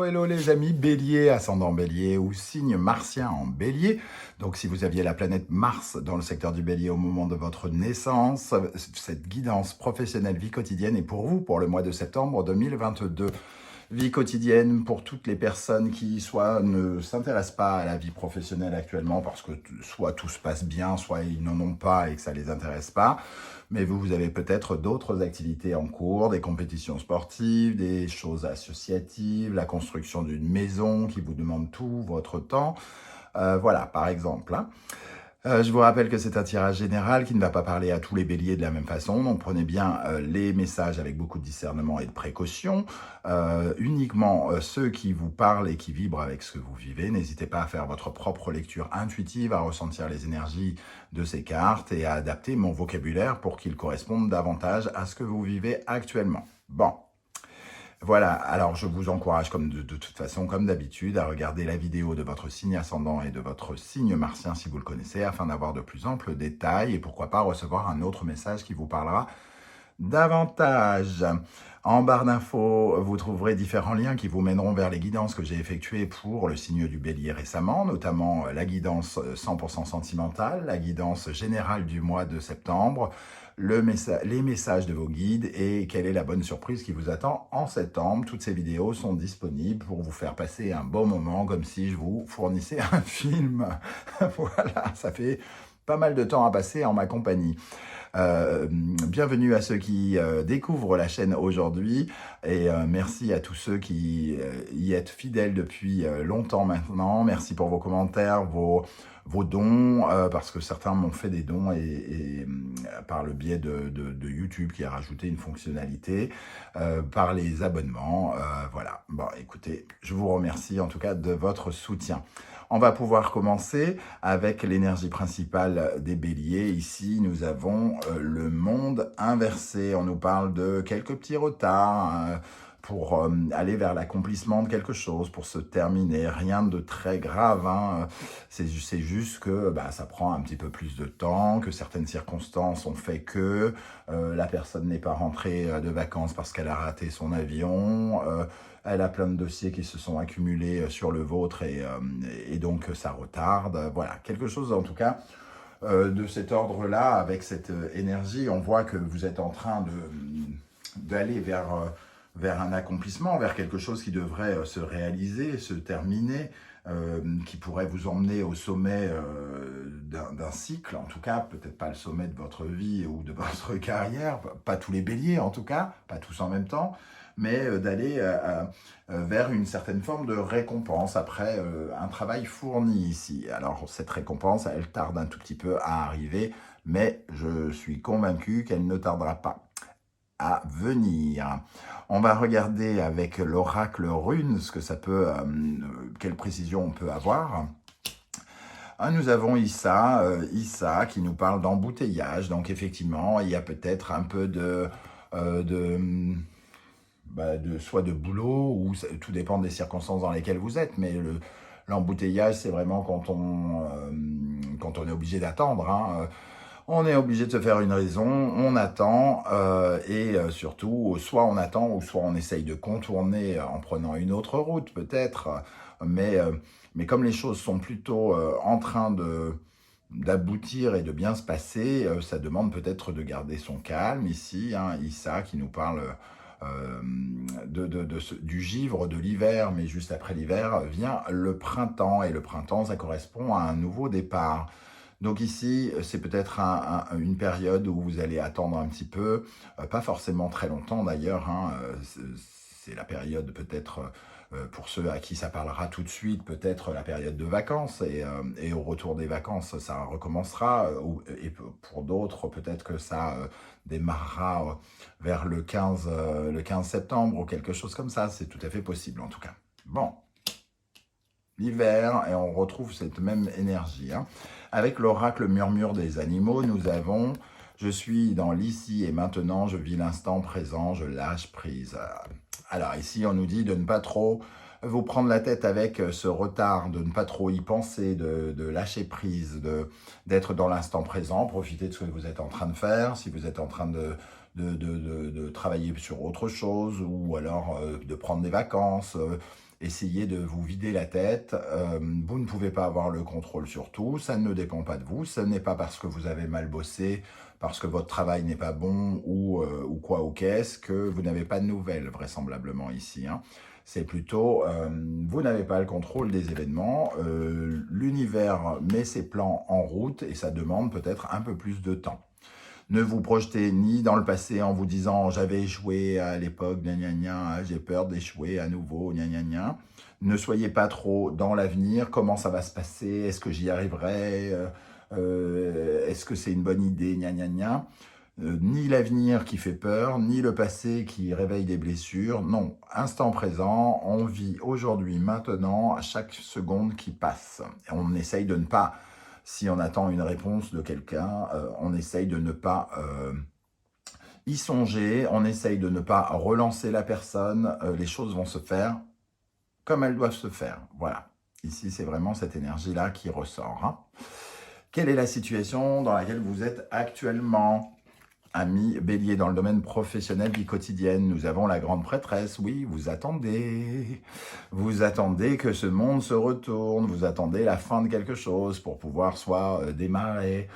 hello les amis, Bélier, ascendant Bélier ou signe martien en Bélier. Donc si vous aviez la planète Mars dans le secteur du Bélier au moment de votre naissance, cette guidance professionnelle vie quotidienne est pour vous pour le mois de septembre 2022. Vie quotidienne pour toutes les personnes qui soit ne s'intéressent pas à la vie professionnelle actuellement parce que soit tout se passe bien, soit ils n'en ont pas et que ça les intéresse pas. Mais vous avez peut-être d'autres activités en cours, des compétitions sportives, des choses associatives, la construction d'une maison qui vous demande tout votre temps. Voilà, par exemple. Je vous rappelle que c'est un tirage général qui ne va pas parler à tous les béliers de la même façon, donc prenez bien les messages avec beaucoup de discernement et de précaution. Uniquement ceux qui vous parlent et qui vibrent avec ce que vous vivez. N'hésitez pas à faire votre propre lecture intuitive, à ressentir les énergies de ces cartes et à adapter mon vocabulaire pour qu'il corresponde davantage à ce que vous vivez actuellement. Bon. Voilà, alors je vous encourage comme de toute façon, comme d'habitude, à regarder la vidéo de votre signe ascendant et de votre signe martien si vous le connaissez, afin d'avoir de plus amples détails et pourquoi pas recevoir un autre message qui vous parlera davantage. En barre d'infos, vous trouverez différents liens qui vous mèneront vers les guidances que j'ai effectuées pour le signe du Bélier récemment, notamment la guidance 100% sentimentale, la guidance générale du mois de septembre, les messages de vos guides et quelle est la bonne surprise qui vous attend en septembre. Toutes ces vidéos sont disponibles pour vous faire passer un bon moment, comme si je vous fournissais un film. Voilà, ça fait pas mal de temps à passer en ma compagnie. Bienvenue à ceux qui découvrent la chaîne aujourd'hui et merci à tous ceux qui y êtes fidèles depuis longtemps maintenant. Merci pour vos commentaires, vos dons, parce que certains m'ont fait des dons et par le biais de YouTube qui a rajouté une fonctionnalité, par les abonnements. Voilà, bon écoutez, je vous remercie en tout cas de votre soutien. On va pouvoir commencer avec l'énergie principale des béliers. Ici, nous avons le monde inversé. On nous parle de quelques petits retards pour aller vers l'accomplissement de quelque chose, pour se terminer. Rien de très grave. Hein. C'est juste que ça prend un petit peu plus de temps, que certaines circonstances ont fait que la personne n'est pas rentrée de vacances parce qu'elle a raté son avion. Elle a plein de dossiers qui se sont accumulés sur le vôtre et donc ça retarde. Voilà, quelque chose en tout cas de cet ordre-là, avec cette énergie. On voit que vous êtes en train d'aller vers un accomplissement, vers quelque chose qui devrait se réaliser, se terminer, qui pourrait vous emmener au sommet d'un cycle, en tout cas, peut-être pas le sommet de votre vie ou de votre carrière, pas tous les béliers en tout cas, pas tous en même temps, mais d'aller vers une certaine forme de récompense après un travail fourni ici. Alors cette récompense, elle tarde un tout petit peu à arriver, mais je suis convaincu qu'elle ne tardera pas à venir. On va regarder avec l'oracle rune ce que ça peut, quelle précision on peut avoir. Nous avons Issa qui nous parle d'embouteillage. Donc effectivement, il y a peut-être un peu soit de boulot, ou tout dépend des circonstances dans lesquelles vous êtes, mais l'embouteillage, c'est vraiment quand on est obligé d'attendre. Hein. On est obligé de se faire une raison, on attend, et surtout, soit on attend, ou soit on essaye de contourner en prenant une autre route, peut-être, mais comme les choses sont plutôt en train d'aboutir et de bien se passer, ça demande peut-être de garder son calme ici, hein, Issa qui nous parle du givre de l'hiver, mais juste après l'hiver vient le printemps, et le printemps, ça correspond à un nouveau départ. Donc ici, c'est peut-être une période où vous allez attendre un petit peu, pas forcément très longtemps d'ailleurs, hein, c'est la période peut-être, pour ceux à qui ça parlera tout de suite, peut-être la période de vacances, et au retour des vacances, ça recommencera, et pour d'autres, peut-être que ça démarrera vers le 15 septembre ou quelque chose comme ça, c'est tout à fait possible en tout cas. Bon, l'hiver, et on retrouve cette même énergie. Hein. Avec l'oracle murmure des animaux, nous avons « Je suis dans l'ici et maintenant, je vis l'instant présent, je lâche prise ». Alors ici, on nous dit de ne pas trop vous prendre la tête avec ce retard, de ne pas trop y penser, de lâcher prise, d'être dans l'instant présent, profiter de ce que vous êtes en train de faire. Si vous êtes en train de travailler sur autre chose, ou alors de prendre des vacances. Essayez de vous vider la tête. Vous ne pouvez pas avoir le contrôle sur tout. Ça ne dépend pas de vous. Ce n'est pas parce que vous avez mal bossé, parce que votre travail n'est pas bon ou quoi ou qu'est-ce que vous n'avez pas de nouvelles, vraisemblablement ici. Hein. C'est plutôt, vous n'avez pas le contrôle des événements. L'univers met ses plans en route et ça demande peut-être un peu plus de temps. Ne vous projetez ni dans le passé en vous disant « j'avais échoué à l'époque, gna gna gna, j'ai peur d'échouer à nouveau, gna gna gna ». Ne soyez pas trop dans l'avenir, comment ça va se passer, est-ce que j'y arriverai, est-ce que c'est une bonne idée, gna gna gna. Ni l'avenir qui fait peur, ni le passé qui réveille des blessures. Non, instant présent, on vit aujourd'hui, maintenant, à chaque seconde qui passe. Et on essaye de ne pas... Si on attend une réponse de quelqu'un, on essaye de ne pas y songer, on essaye de ne pas relancer la personne, les choses vont se faire comme elles doivent se faire. Voilà, ici c'est vraiment cette énergie-là qui ressort. Hein. Quelle est la situation dans laquelle vous êtes actuellement ? Amis Bélier, dans le domaine professionnel, vie quotidienne, nous avons la grande prêtresse. Oui, vous attendez que ce monde se retourne, vous attendez la fin de quelque chose pour pouvoir soit démarrer,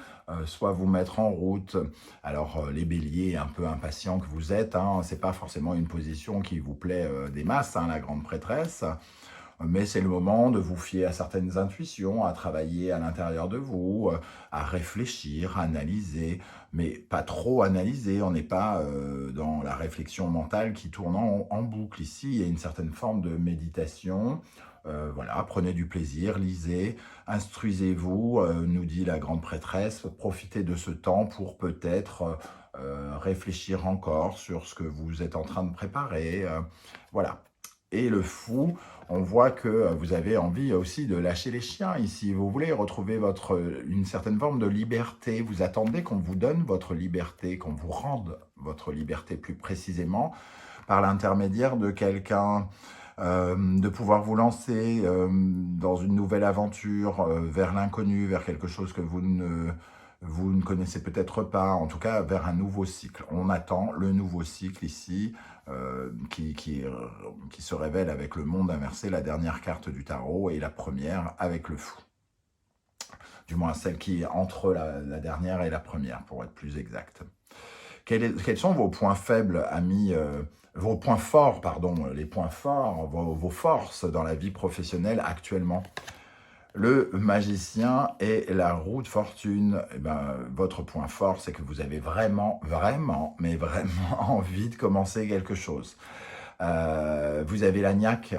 soit vous mettre en route. Alors les béliers, un peu impatients que vous êtes, hein, c'est pas forcément une position qui vous plaît des masses, hein, la grande prêtresse. Mais c'est le moment de vous fier à certaines intuitions, à travailler à l'intérieur de vous, à réfléchir, à analyser, mais pas trop analyser. On n'est pas dans la réflexion mentale qui tourne en boucle. Ici, il y a une certaine forme de méditation. Voilà, prenez du plaisir, lisez, instruisez-vous, nous dit la grande prêtresse. Profitez de ce temps pour peut-être réfléchir encore sur ce que vous êtes en train de préparer. Voilà. Et le fou, on voit que vous avez envie aussi de lâcher les chiens ici. Vous voulez retrouver une certaine forme de liberté. Vous attendez qu'on vous donne votre liberté, qu'on vous rende votre liberté plus précisément par l'intermédiaire de quelqu'un, de pouvoir vous lancer dans une nouvelle aventure, vers l'inconnu, vers quelque chose que vous ne connaissez peut-être pas, en tout cas vers un nouveau cycle. On attend le nouveau cycle ici, qui se révèle avec le monde inversé, la dernière carte du tarot, et la première avec le fou. Du moins celle qui est entre la dernière et la première, pour être plus exact. Quels sont vos points faibles, amis, vos points forts, pardon, les points forts, vos forces dans la vie professionnelle actuellement ? Le magicien et la roue de fortune, eh ben, votre point fort, c'est que vous avez vraiment, mais vraiment envie de commencer quelque chose. Vous avez la niaque,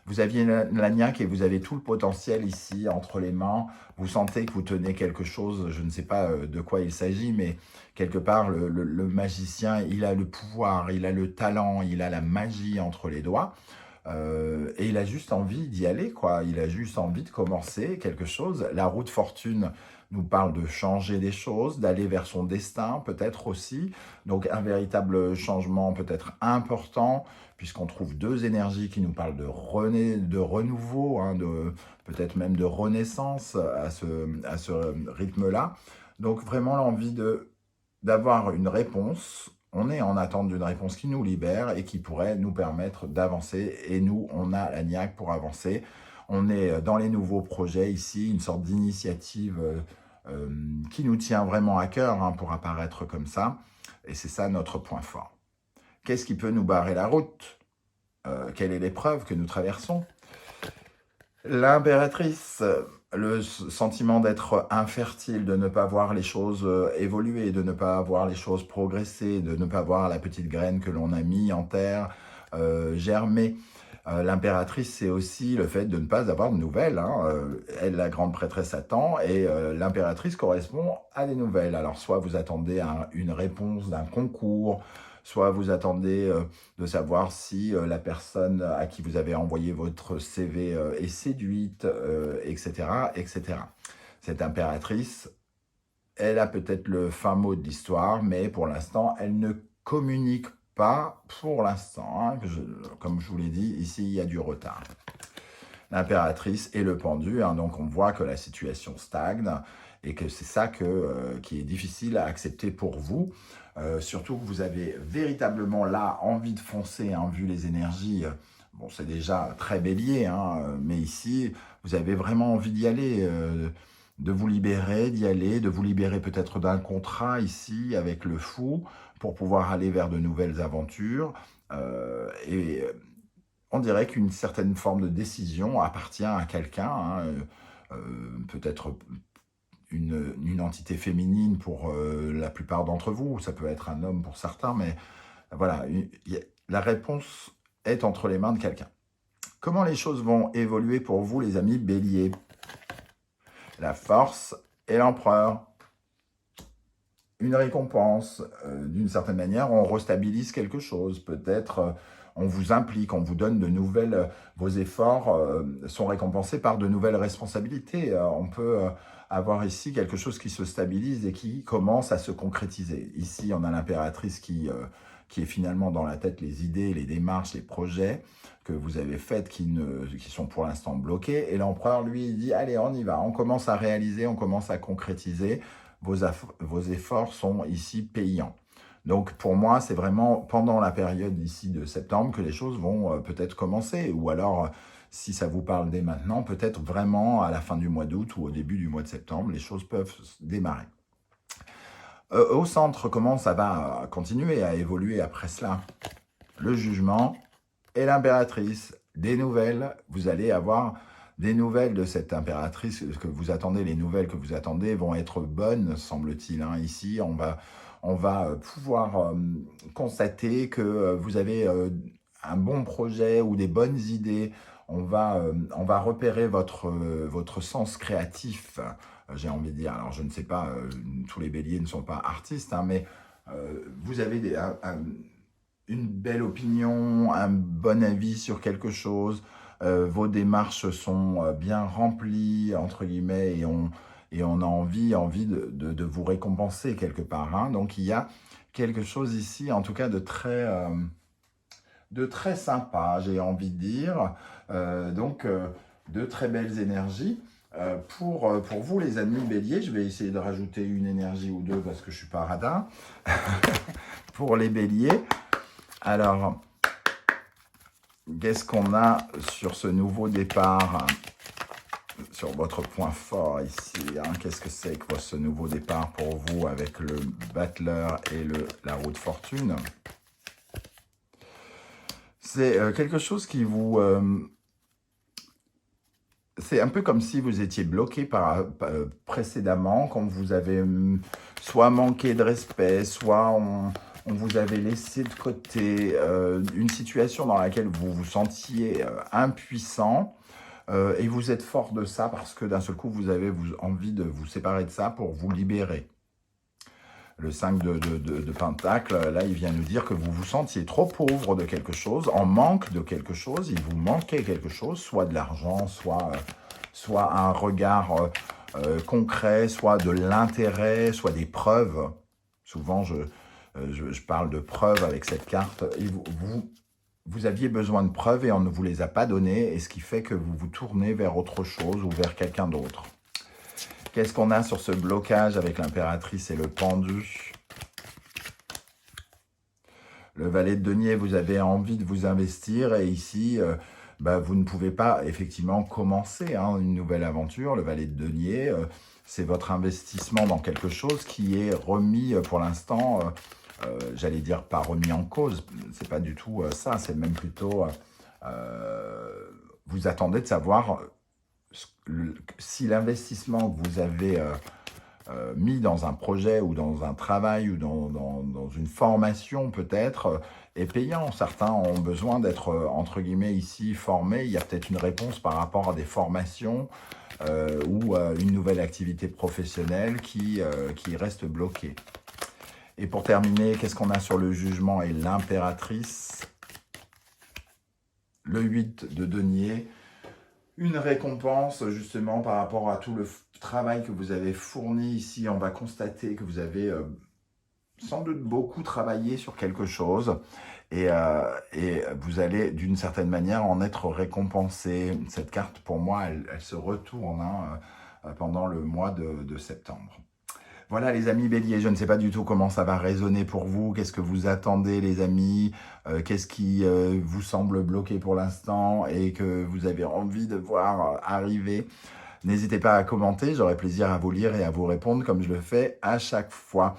vous aviez la niaque et vous avez tout le potentiel ici entre les mains. Vous sentez que vous tenez quelque chose, je ne sais pas de quoi il s'agit, mais quelque part, le magicien, il a le pouvoir, il a le talent, il a la magie entre les doigts. Et il a juste envie d'y aller, quoi. Il a juste envie de commencer quelque chose. La roue de fortune nous parle de changer des choses, d'aller vers son destin, peut-être aussi. Donc, un véritable changement peut-être important, puisqu'on trouve deux énergies qui nous parlent de renouveau, hein, peut-être même de renaissance à ce rythme-là. Donc, vraiment l'envie d'avoir une réponse. On est en attente d'une réponse qui nous libère et qui pourrait nous permettre d'avancer. Et nous, on a la niaque pour avancer. On est dans les nouveaux projets ici, une sorte d'initiative qui nous tient vraiment à cœur, hein, pour apparaître comme ça. Et c'est ça notre point fort. Qu'est-ce qui peut nous barrer la route ? Quelle est l'épreuve que nous traversons ? L'impératrice, le sentiment d'être infertile, de ne pas voir les choses évoluer, de ne pas voir les choses progresser, de ne pas voir la petite graine que l'on a mis en terre germer. L'impératrice, c'est aussi le fait de ne pas avoir de nouvelles. Hein. Elle, la grande prêtresse, attend, et l'impératrice correspond à des nouvelles. Alors, soit vous attendez une réponse d'un concours, soit vous attendez de savoir si la personne à qui vous avez envoyé votre CV est séduite, etc., etc. Cette impératrice, elle a peut-être le fin mot de l'histoire, mais pour l'instant, elle ne communique pas pour l'instant. Hein. Comme je vous l'ai dit, ici, il y a du retard. l'impératrice et le pendu, hein. Donc on voit que la situation stagne et que c'est ça qui est difficile à accepter pour vous. Surtout que vous avez véritablement là envie de foncer, hein, vu les énergies. Bon, c'est déjà très bélier, hein, mais ici, vous avez vraiment envie d'y aller, de vous libérer, d'y aller, de vous libérer peut-être d'un contrat ici avec le fou pour pouvoir aller vers de nouvelles aventures. Et on dirait qu'une certaine forme de décision appartient à quelqu'un, hein, peut-être une entité féminine pour la plupart d'entre vous, ça peut être un homme pour certains, mais voilà, la réponse est entre les mains de quelqu'un. Comment les choses vont évoluer pour vous, les amis béliers? La force et l'empereur. Une récompense, d'une certaine manière, on restabilise quelque chose. Peut-être on vous implique, on vous donne de nouvelles... vos efforts sont récompensés par de nouvelles responsabilités. On peut avoir ici quelque chose qui se stabilise et qui commence à se concrétiser. Ici, on a l'impératrice qui est finalement dans la tête les idées, les démarches, les projets que vous avez faits qui sont pour l'instant bloqués. Et l'empereur, lui, il dit, allez, on y va, on commence à réaliser, on commence à concrétiser. Vos efforts sont ici payants. Donc pour moi, c'est vraiment pendant la période d'ici de septembre que les choses vont peut-être commencer. Ou alors, si ça vous parle dès maintenant, peut-être vraiment à la fin du mois d'août ou au début du mois de septembre, les choses peuvent démarrer. Au centre, comment ça va continuer à évoluer après cela? Le jugement et l'impératrice. Des nouvelles, vous allez avoir des nouvelles de cette impératrice que vous attendez. Les nouvelles que vous attendez vont être bonnes, semble-t-il, hein. Ici, on va pouvoir constater que vous avez un bon projet ou des bonnes idées. On va repérer votre sens créatif, j'ai envie de dire. Alors, je ne sais pas, tous les béliers ne sont pas artistes, hein, mais vous avez une belle opinion, un bon avis sur quelque chose. Vos démarches sont bien remplies, entre guillemets, et on a envie de vous récompenser quelque part, hein. Donc, il y a quelque chose ici, en tout cas, de très sympa, j'ai envie de dire. Donc, de très belles énergies. Pour vous, les amis béliers, je vais essayer de rajouter une énergie ou deux parce que je ne suis pas radin. Pour les béliers, alors, qu'est-ce qu'on a sur ce nouveau départ, sur votre point fort ici, hein? Qu'est-ce que c'est que ce nouveau départ pour vous avec le battleur et la roue de fortune? C'est quelque chose qui vous... c'est un peu comme si vous étiez bloqué précédemment, quand vous avez soit manqué de respect, soit on vous avait laissé de côté, une situation dans laquelle vous vous sentiez impuissant, et vous êtes fort de ça parce que d'un seul coup, vous avez envie de vous séparer de ça pour vous libérer. Le 5 de Pentacle, là, il vient nous dire que vous vous sentiez trop pauvre de quelque chose, en manque de quelque chose, il vous manquait quelque chose, soit de l'argent, soit un regard concret, soit de l'intérêt, soit des preuves. Souvent, je parle de preuves avec cette carte. Et vous aviez besoin de preuves et on ne vous les a pas données, et ce qui fait que vous vous tournez vers autre chose ou vers quelqu'un d'autre. Qu'est-ce qu'on a sur ce blocage avec l'impératrice et le pendu? Le valet de denier, vous avez envie de vous investir et ici, vous ne pouvez pas effectivement commencer, hein, une nouvelle aventure. Le valet de denier, c'est votre investissement dans quelque chose qui est remis pour l'instant, j'allais dire pas remis en cause, c'est pas du tout ça, c'est même plutôt, vous attendez de savoir si l'investissement que vous avez mis dans un projet ou dans un travail ou dans une formation peut-être est payant. Certains ont besoin d'être, entre guillemets, ici formés. Il y a peut-être une réponse par rapport à des formations ou une nouvelle activité professionnelle qui reste bloquée. Et pour terminer, qu'est-ce qu'on a sur le jugement et l'impératrice? Le 8 de denier. Une récompense justement par rapport à tout le travail que vous avez fourni ici. On va constater que vous avez sans doute beaucoup travailler sur quelque chose et vous allez d'une certaine manière en être récompensé. Cette carte, pour moi, elle se retourne pendant le mois de septembre. Voilà les amis béliers, je ne sais pas du tout comment ça va résonner pour vous, qu'est-ce que vous attendez les amis, qu'est-ce qui vous semble bloqué pour l'instant et que vous avez envie de voir arriver. N'hésitez pas à commenter, j'aurai plaisir à vous lire et à vous répondre comme je le fais à chaque fois.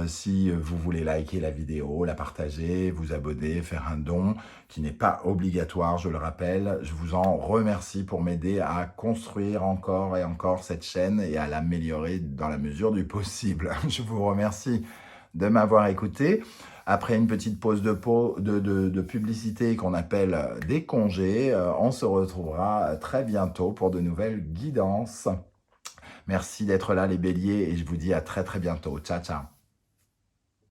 Si vous voulez liker la vidéo, la partager, vous abonner, faire un don qui n'est pas obligatoire, je le rappelle. Je vous en remercie pour m'aider à construire encore et encore cette chaîne et à l'améliorer dans la mesure du possible. Je vous remercie de m'avoir écouté. Après une petite pause de publicité qu'on appelle des congés, on se retrouvera très bientôt pour de nouvelles guidances. Merci d'être là les béliers et je vous dis à très bientôt. Ciao, ciao.